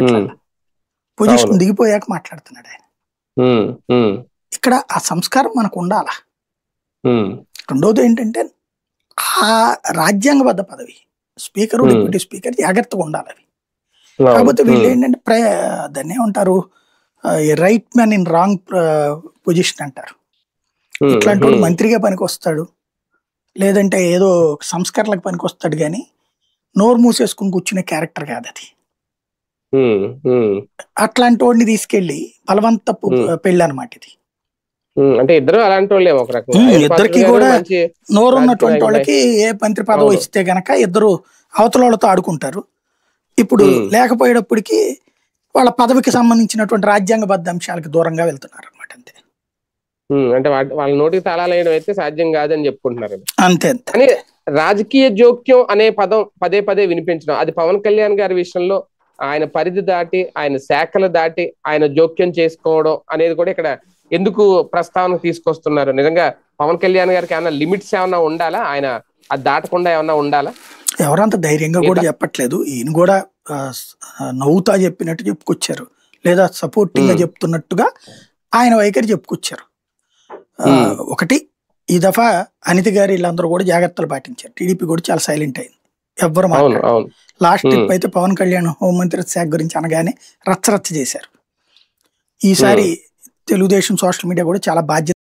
మాట్లాడాల, పొజిషన్ దిగిపోయాక మాట్లాడుతున్నాడు ఆయన. ఇక్కడ ఆ సంస్కారం మనకు ఉండాలా. రెండోది ఏంటంటే ఆ రాజ్యాంగబద్ధ పదవి స్పీకరు డిప్యూటీ స్పీకర్ జాగ్రత్తగా ఉండాలి అవి. కాకపోతే వీళ్ళు ఏంటంటే దాన్ని ఏమంటారు, right man in wrong position అంటారు. ఇట్లాంటి వాడు మంత్రిగా పనికి వస్తాడు, లేదంటే ఏదో సంస్కరణలకు పనికి వస్తాడు, కానీ నోరు మూసేసుకుని కూర్చునే క్యారెక్టర్ కాదు అది. అట్లాంటి వాడిని తీసుకెళ్లి బలవంతపు పెళ్ళి అనమాట ఇది. అంటే ఇద్దరు అలాంటి వాళ్ళే ఒక రకంగా. ఇద్దరికి కూడా నోరు ఉన్నటువంటి వాళ్ళకి ఏ మంత్రి పదవి ఇస్తే గనక ఇద్దరు అవతల వాళ్ళతో ఆడుకుంటారు. ఇప్పుడు లేకపోయేటప్పటికి వాళ్ళ పదవికి సంబంధించినటువంటి రాజ్యాంగబద్ధ అంశాలకు దూరంగా వెళ్తున్నారు అనమాట. అంతే. అంటే వాళ్ళ నోటికి తాళాలు వేయడం అయితే సాధ్యం కాదని చెప్పుకుంటున్నారు. అంతే. కానీ రాజకీయ జోక్యం అనే పదం పదే పదే వినిపించడం, అది పవన్ కళ్యాణ్ గారి విషయంలో ఆయన పరిధి దాటి, ఆయన శాఖలు దాటి ఆయన జోక్యం చేసుకోవడం అనేది కూడా ఇక్కడ ఎందుకు ప్రస్తావన తీసుకొస్తున్నారు? నిజంగా పవన్ కళ్యాణ్ గారికి ఏమన్నా లిమిట్స్ ఏమన్నా ఉండాలా? ఆయన అది దాటకుండా ఏమన్నా ఉండాలా? ఎవరంత ధైర్యంగా కూడా చెప్పట్లేదు. ఈయన కూడా నవ్వుతా చెప్పినట్టు చెప్పుకొచ్చారు, లేదా సపోర్టింగ్ గా చెప్తున్నట్టుగా ఆయన వైఖరి చెప్పుకొచ్చారు. ఒకటి, ఈ దఫా అనిత గారు వీళ్ళందరూ కూడా జాగ్రత్తలు పాటించారు. టీడీపీ కూడా చాలా సైలెంట్ అయింది, ఎవ్వరు మాట్లాడారు. లాస్ట్ ట్రిప్ అయితే పవన్ కళ్యాణ్ హోంమంత్రి శాఖ గురించి అనగానే రచ్చరచ్చ చేశారు. ఈసారి తెలుగుదేశం సోషల్ మీడియా కూడా చాలా బాధ్యత